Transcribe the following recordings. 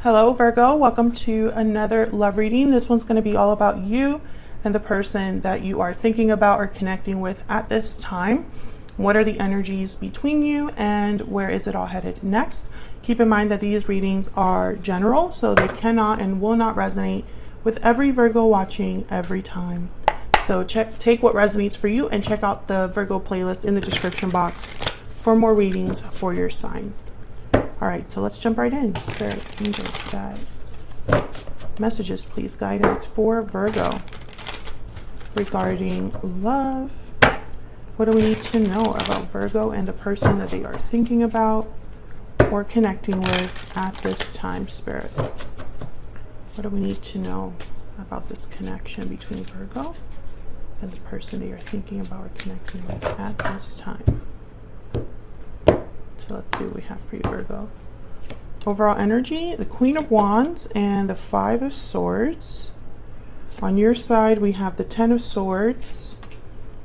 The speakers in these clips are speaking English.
Hello Virgo, welcome to another love reading. This one's going to be all about you and the person that you are thinking about or connecting with at this time. What are the energies between you and where is it all headed next? Keep in mind that these readings are general, so they cannot and will not resonate with every Virgo watching every time. So take what resonates for you and check out the Virgo playlist in the description box for more readings for your sign. All right, so let's jump right in. Spirit, angels, guides, messages, please, guidance for Virgo regarding love. What do we need to know about Virgo and the person that they are thinking about or connecting with at this time, Spirit? What do we need to know about this connection between Virgo and the person they are thinking about or connecting with at this time? So let's see what we have for you, Virgo. Overall energy, the Queen of Wands and the Five of Swords. On your side, we have the Ten of Swords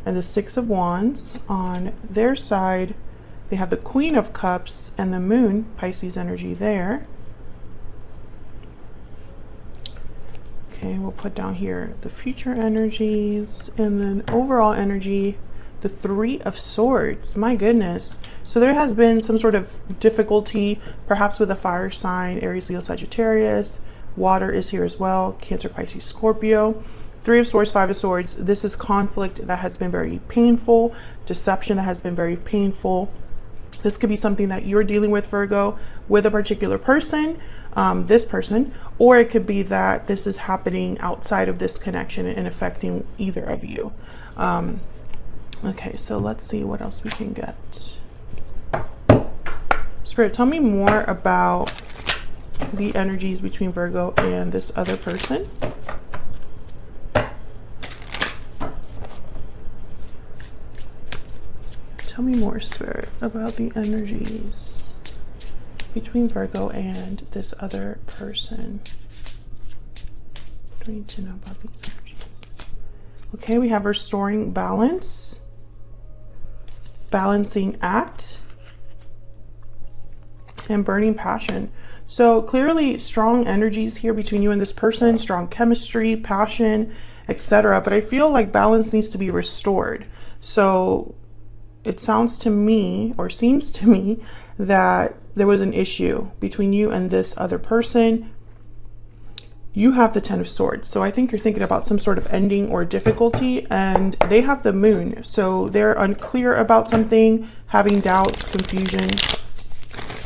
and the Six of Wands. On their side, they have the Queen of Cups and the Moon, Pisces energy there. Okay, we'll put down here the future energies and then overall energy, the Three of Swords. My goodness. So there has been some sort of difficulty, perhaps with a fire sign, Aries, Leo, Sagittarius. Water is here as well, Cancer, Pisces, Scorpio. Three of Swords, Five of Swords. This is conflict that has been very painful, deception that has been very painful. This could be something that you're dealing with, Virgo, with a particular person, this person, or it could be that this is happening outside of this connection and affecting either of you. Okay, so let's see what else we can get. Spirit, tell me more about the energies between Virgo and this other person. Tell me more, Spirit, about the energies between Virgo and this other person. What do we need to know about these energies? Okay, we have restoring balance, balancing act, and burning passion. So clearly strong energies here between you and this person, strong chemistry, passion, etc. But I feel like balance needs to be restored. So it sounds to me, or seems to me, that there was an issue between you and this other person. You have the Ten of Swords, so I think you're thinking about some sort of ending or difficulty, and they have the Moon, so they're unclear about something, having doubts, confusion.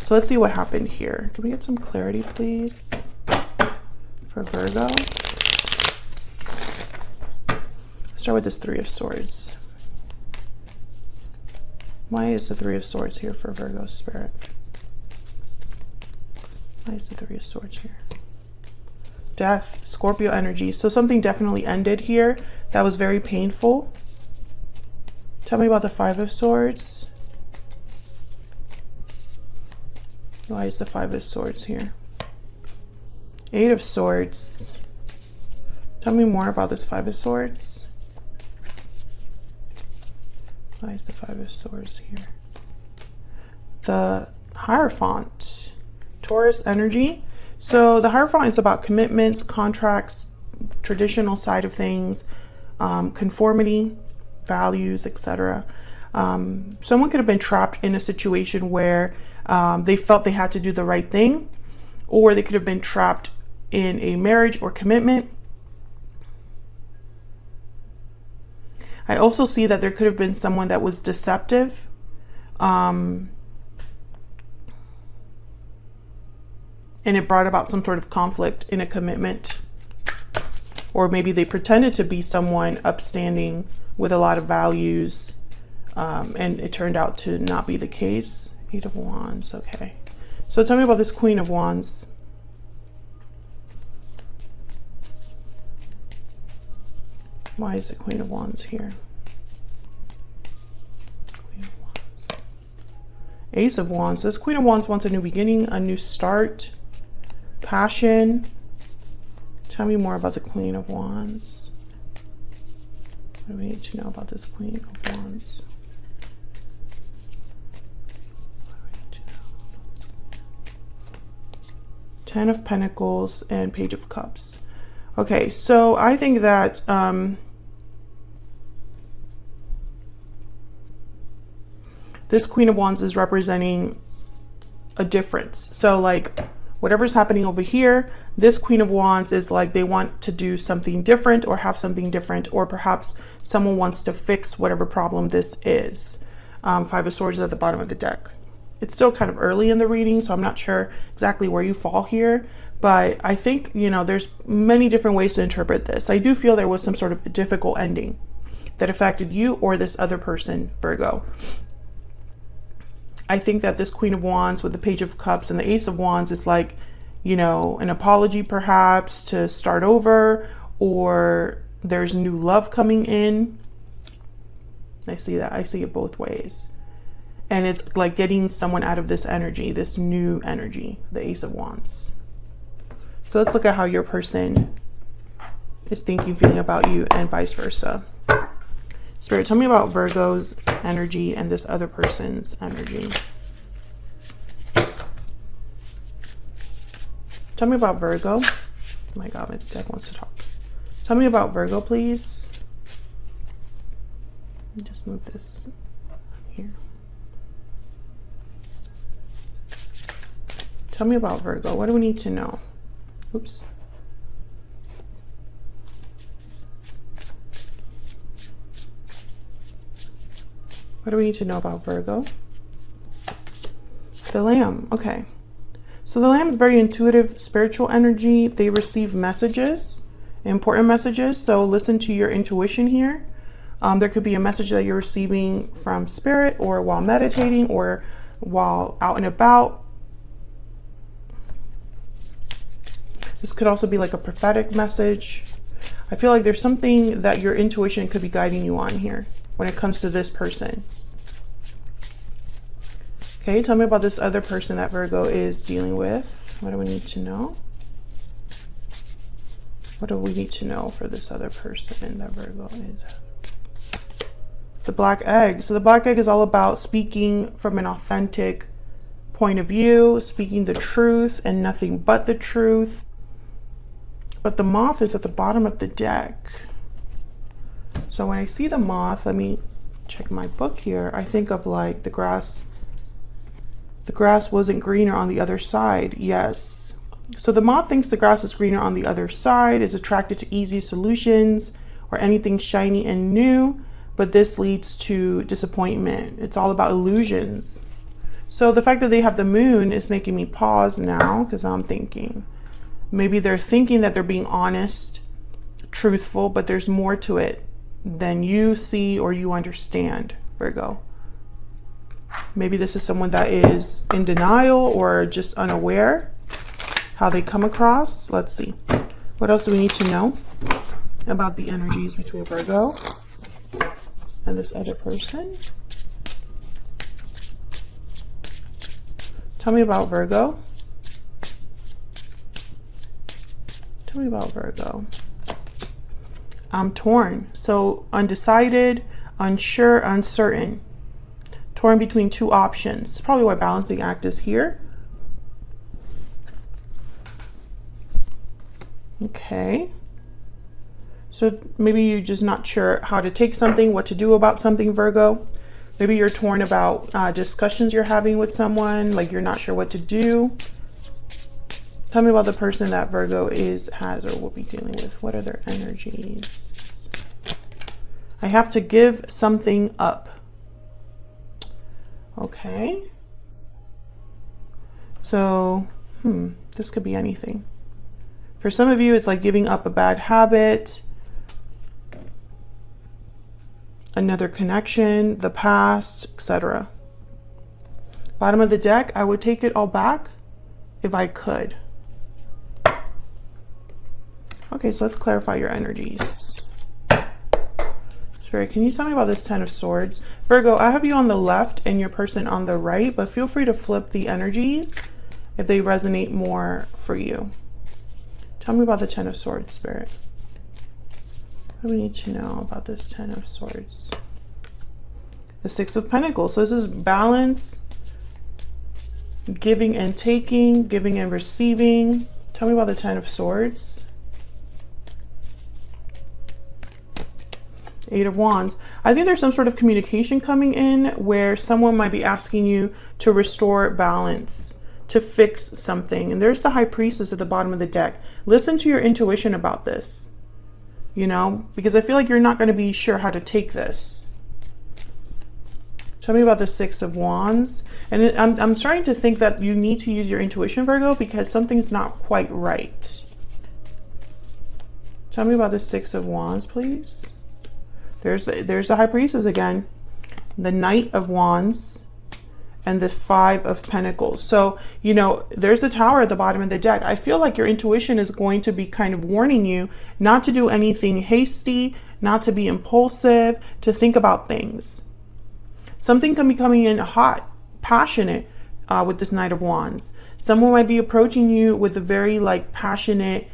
So let's see what happened here. Can we get some clarity, please, for Virgo? Let's start with this Three of Swords. Why is the Three of Swords here for Virgo, Spirit? Why is the Three of Swords here? Death, Scorpio energy. So something definitely ended here that was very painful. Tell me about the Five of Swords. Why is the Five of Swords here? Eight of Swords. Tell me more about this Five of Swords. Why is the Five of Swords here? The Hierophant, Taurus energy. So the Hierophant is about commitments, contracts, traditional side of things, conformity, values, etc. Someone could have been trapped in a situation where they felt they had to do the right thing, or they could have been trapped in a marriage or commitment. I also see that there could have been someone that was deceptive. And it brought about some sort of conflict in a commitment. Or maybe they pretended to be someone upstanding with a lot of values, and it turned out to not be the case. Eight of Wands, okay. So tell me about this Queen of Wands. Why is the Queen of Wands here? Queen of Wands. Ace of Wands. This Queen of Wands wants a new beginning, a new start, passion. Tell me more about the Queen of Wands. What do we need to know about this Queen of Wands? Ten of Pentacles and Page of Cups. Okay, so I think that this Queen of Wands is representing a difference. So like whatever's happening over here, this Queen of Wands is like they want to do something different or have something different, or perhaps someone wants to fix whatever problem this is. Five of Swords is at the bottom of the deck. It's still kind of early in the reading, so I'm not sure exactly where you fall here, but I think, you know, there's many different ways to interpret this. I do feel there was some sort of difficult ending that affected you or this other person, Virgo. I think that this Queen of Wands with the Page of Cups and the Ace of Wands is like, you know, an apology perhaps to start over, or there's new love coming in. I see that. I see it both ways. And it's like getting someone out of this energy, this new energy, the Ace of Wands. So let's look at how your person is thinking, feeling about you, and vice versa. Spirit, tell me about Virgo's energy and this other person's energy. Tell me about Virgo. Oh my God, my deck wants to talk. Tell me about Virgo, please. Let me just move this here. Tell me about Virgo. What do we need to know? Oops. What do we need to know about Virgo? The Lamb. Okay. So the Lamb is very intuitive, spiritual energy. They receive messages, important messages. So listen to your intuition here. There could be a message that you're receiving from Spirit, or while meditating, or while out and about. This could also be like a prophetic message. I feel like there's something that your intuition could be guiding you on here when it comes to this person. Okay, tell me about this other person that Virgo is dealing with. What do we need to know? What do we need to know for this other person that Virgo is? The Black Egg. So the Black Egg is all about speaking from an authentic point of view, speaking the truth and nothing but the truth. But the Moth is at the bottom of the deck. So when I see the Moth, let me check my book here. I think of like the grass. The grass wasn't greener on the other side. Yes. So the Moth thinks the grass is greener on the other side, is attracted to easy solutions or anything shiny and new, but this leads to disappointment. It's all about illusions. So the fact that they have the Moon is making me pause now, because I'm thinking maybe they're thinking that they're being honest, truthful, but there's more to it than you see or you understand, Virgo. Maybe this is someone that is in denial or just unaware how they come across. Let's see. What else do we need to know about the energies between Virgo and this other person? Tell me about Virgo. Tell me about Virgo. I'm torn. So undecided, unsure, uncertain. Torn between two options. It's probably why balancing act is here. Okay. So maybe you're just not sure how to take something, what to do about something, Virgo. Maybe you're torn about discussions you're having with someone, like you're not sure what to do. Tell me about the person that Virgo has or will be dealing with. What are their energies? I have to give something up. Okay. So, this could be anything. For some of you, it's like giving up a bad habit, another connection, the past, etc. Bottom of the deck, I would take it all back if I could. Okay, so let's clarify your energies. Spirit, can you tell me about this Ten of Swords? Virgo, I have you on the left and your person on the right, but feel free to flip the energies if they resonate more for you. Tell me about the Ten of Swords, Spirit. What do we need to know about this Ten of Swords? The Six of Pentacles. So this is balance Giving and taking, giving and receiving. Tell me about the Ten of Swords. Eight of Wands. I think there's some sort of communication coming in where someone might be asking you to restore balance, to fix something. And there's the High Priestess at the bottom of the deck. Listen to your intuition about this, you know, because I feel like you're not going to be sure how to take this. Tell me about the Six of Wands. And I'm starting to think that you need to use your intuition, Virgo, because something's not quite right. Tell me about the Six of Wands, please. There's the High Priestess again, the Knight of Wands, and the Five of Pentacles. So, you know, there's the Tower at the bottom of the deck. I feel like your intuition is going to be kind of warning you not to do anything hasty, not to be impulsive, to think about things. Something can be coming in hot, passionate with this Knight of Wands. Someone might be approaching you with a very like passionate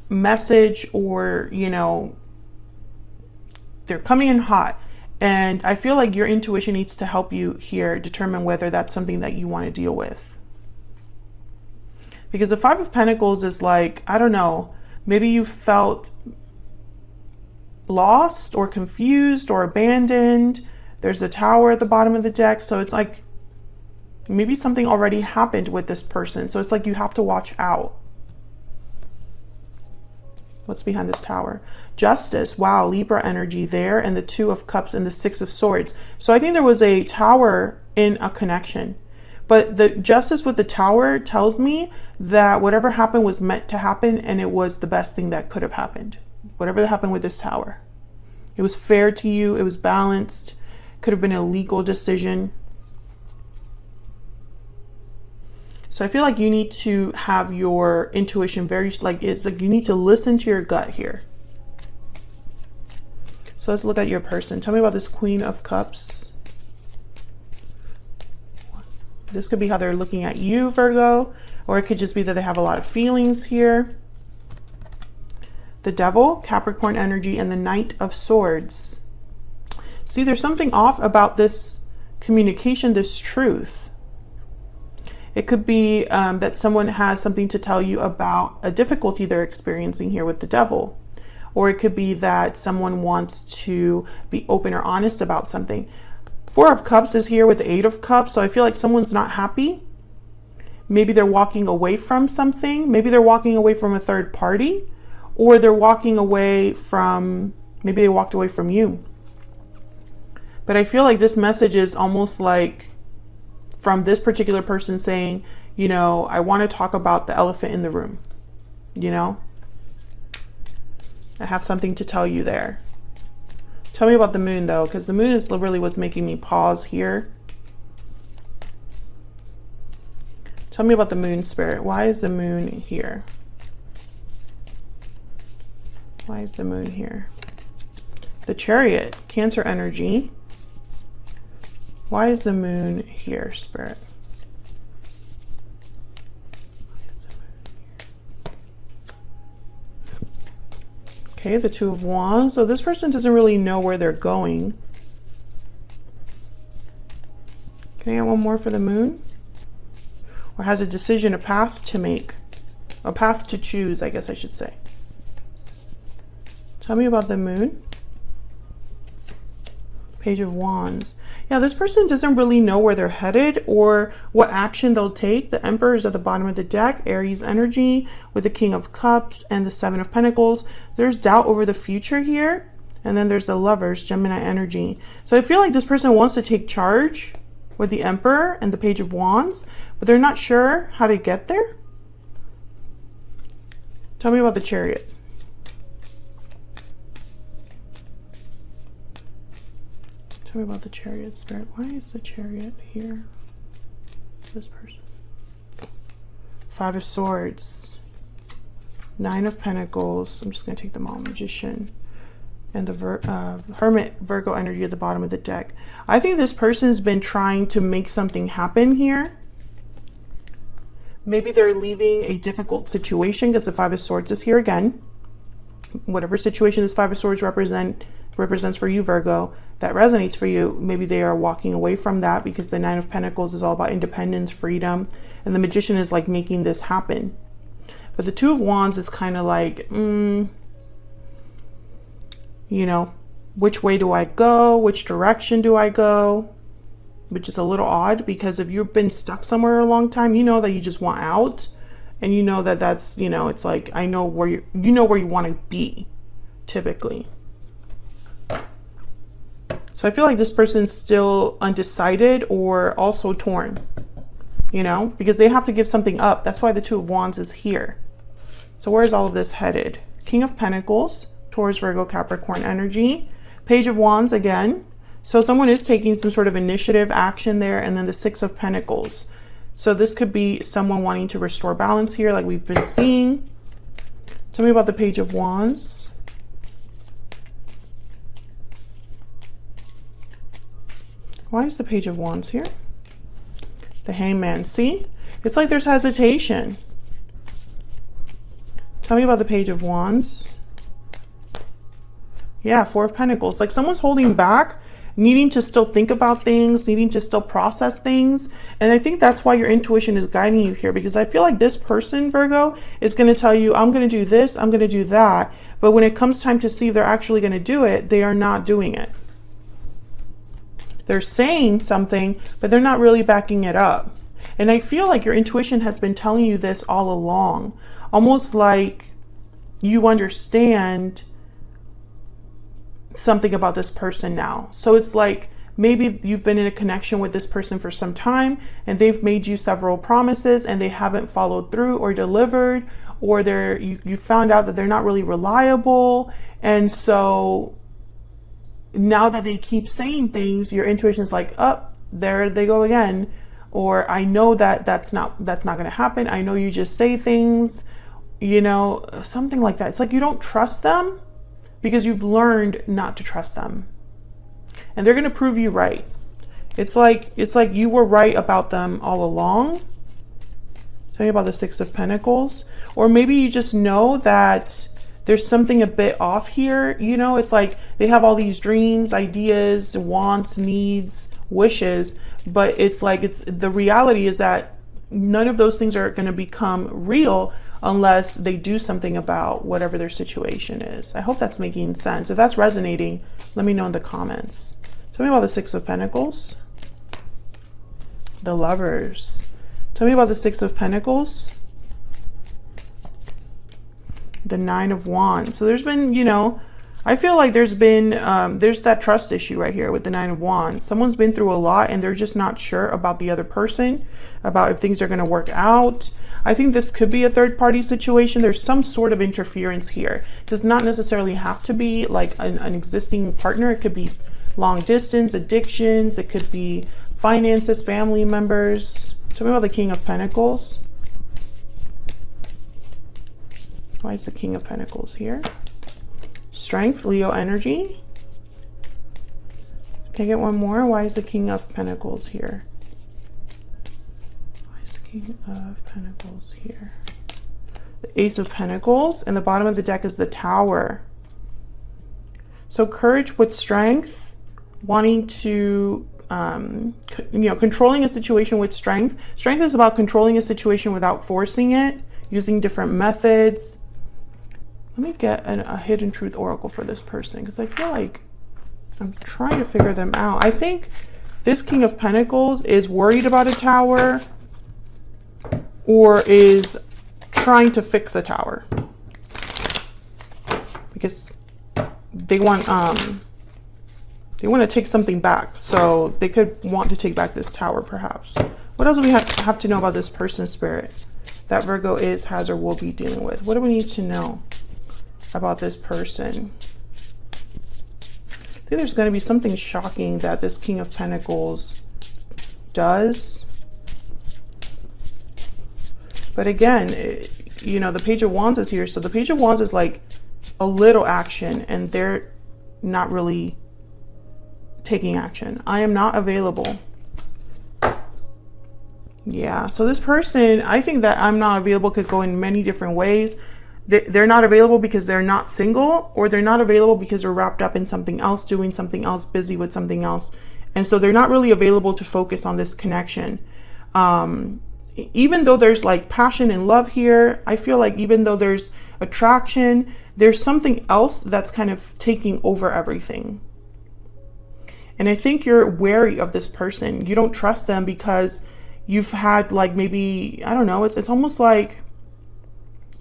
message, or, you know, they're coming in hot. And I feel like your intuition needs to help you here determine whether that's something that you want to deal with. Because the Five of Pentacles is like, I don't know, maybe you felt lost or confused or abandoned. There's a Tower at the bottom of the deck. So it's like maybe something already happened with this person. So it's like you have to watch out. What's behind this Tower? Justice. Wow, Libra energy there, and the Two of Cups and the Six of Swords. So I think there was a Tower in a connection. But the Justice with the Tower tells me that whatever happened was meant to happen, and it was the best thing that could have happened. Whatever happened with this Tower. It was fair to you. It was balanced. Could have been a legal decision. So I feel like you need to have your intuition very, like, it's like you need to listen to your gut here. So let's look at your person. Tell me about this Queen of Cups. This could be how they're looking at you, Virgo, or it could just be that they have a lot of feelings here. The Devil, Capricorn energy, and the Knight of Swords. See, there's something off about this communication, this truth. It could be that someone has something to tell you about a difficulty they're experiencing here with the Devil. Or it could be that someone wants to be open or honest about something. Four of Cups is here with the Eight of Cups. So I feel like someone's not happy. Maybe they're walking away from something. Maybe they're walking away from a third party. Or they're walking away from, maybe they walked away from you. But I feel like this message is almost like from this particular person saying, you know, I want to talk about the elephant in the room. You know, I have something to tell you there. Tell me about the Moon though, because the Moon is really what's making me pause here. Tell me about the Moon, Spirit. Why is the Moon here? Why is the Moon here? The Chariot, Cancer energy. Why is the Moon here, Spirit? Okay, the Two of Wands. So this person doesn't really know where they're going. Can I get one more for the Moon? Or has a decision, a path to make. A path to choose, I guess I should say. Tell me about the Moon. Page of Wands. Yeah, this person doesn't really know where they're headed or what action they'll take. The Emperor is at the bottom of the deck, Aries energy with the King of Cups and the Seven of Pentacles. There's doubt over the future here. And then there's the Lovers, Gemini energy. So I feel like this person wants to take charge with the Emperor and the Page of Wands, but they're not sure how to get there. Tell me about the Chariot. Tell me about the Chariot, Spirit. Why is the Chariot here? This person. Five of Swords. Nine of Pentacles. I'm just going to take them all. Magician. And the Hermit, Virgo energy at the bottom of the deck. I think this person's been trying to make something happen here. Maybe they're leaving a difficult situation because the Five of Swords is here again. Whatever situation this Five of Swords represents for you, Virgo, that resonates for you. Maybe they are walking away from that because the Nine of Pentacles is all about independence, freedom, and the Magician is like making this happen. But the Two of Wands is kind of like, you know, which way do I go? Which direction do I go? Which is a little odd, because if you've been stuck somewhere a long time, you know that you just want out, and you know that that's, you know, it's like, I know where you know where you want to be typically. So I feel like this person's still undecided or also torn, you know, because they have to give something up. That's why the Two of Wands is here. So where is all of this headed? King of Pentacles, Taurus, Virgo, Capricorn energy. Page of Wands again. So someone is taking some sort of initiative, action there. And then the Six of Pentacles. So this could be someone wanting to restore balance here, like we've been seeing. Tell me about the Page of Wands. Why is the Page of Wands here? The Hangman. See? It's like there's hesitation. Tell me about the Page of Wands. Yeah, Four of Pentacles. Like someone's holding back, needing to still think about things, needing to still process things. And I think that's why your intuition is guiding you here, because I feel like this person, Virgo, is going to tell you, I'm going to do this, I'm going to do that. But when it comes time to see if they're actually going to do it, they are not doing it. They're saying something, but they're not really backing it up. And I feel like your intuition has been telling you this all along, almost like you understand something about this person now. So it's like maybe you've been in a connection with this person for some time, and they've made you several promises and they haven't followed through or delivered, or you found out that they're not really reliable. And so now that they keep saying things, your intuition is like, oh, there they go again. Or I know that that's not going to happen. I know you just say things, you know, something like that. It's like you don't trust them because you've learned not to trust them. And they're going to prove you right. It's like you were right about them all along. Tell me about the Six of Pentacles. Or maybe you just know that there's something a bit off here. You know, it's like they have all these dreams, ideas, wants, needs, wishes, but it's like the reality is that none of those things are going to become real unless they do something about whatever their situation is. I hope that's making sense. If that's resonating, let me know in the comments. Tell me about the Six of Pentacles. The Lovers. Tell me about the Six of Pentacles. The Nine of Wands. So there's been, you know, I feel like there's been, there's that trust issue right here with the Nine of Wands. Someone's been through a lot and they're just not sure about the other person, about if things are going to work out. I think this could be a third party situation. There's some sort of interference here. It does not necessarily have to be like an existing partner. It could be long distance, addictions. It could be finances, family members. Tell me about the King of Pentacles. Why is the King of Pentacles here? Strength, Leo energy. Can I get one more? Why is the King of Pentacles here? Why is the King of Pentacles here? The Ace of Pentacles, and the bottom of the deck is the Tower. So courage with strength, wanting to, you know, controlling a situation with strength. Strength is about controlling a situation without forcing it, using different methods. Let me get a hidden truth oracle for this person, because I feel like I'm trying to figure them out. I think this King of Pentacles is worried about a tower or is trying to fix a tower, because they want to take something back. So they could want to take back this tower perhaps. What else do we have to know about this person, Spirit, that Virgo is, has, or will be dealing with? What do we need to know about this person? I think there's going to be something shocking that this King of Pentacles does. But again, you know, the Page of Wands is here. So the Page of Wands is like a little action, and they're not really taking action. I am not available. Yeah, so this person, I think that I'm not available could go in many different ways. they're not available because they're not single, or they're not available because they're wrapped up in something else, doing something else, busy with something else. And so they're not really available to focus on this connection. Even though there's like passion and love here, I feel like even though there's attraction, there's something else that's kind of taking over everything. And I think you're wary of this person. You don't trust them because you've had like, maybe, I don't know, it's almost like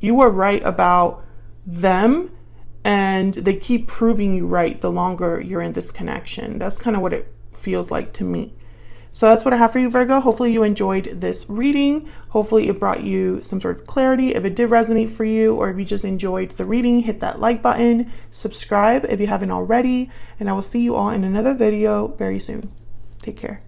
you were right about them and they keep proving you right the longer you're in this connection. That's kind of what it feels like to me. So that's what I have for you, Virgo. Hopefully you enjoyed this reading. Hopefully it brought you some sort of clarity. If it did resonate for you, or if you just enjoyed the reading, hit that like button, subscribe if you haven't already, and I will see you all in another video very soon. Take care.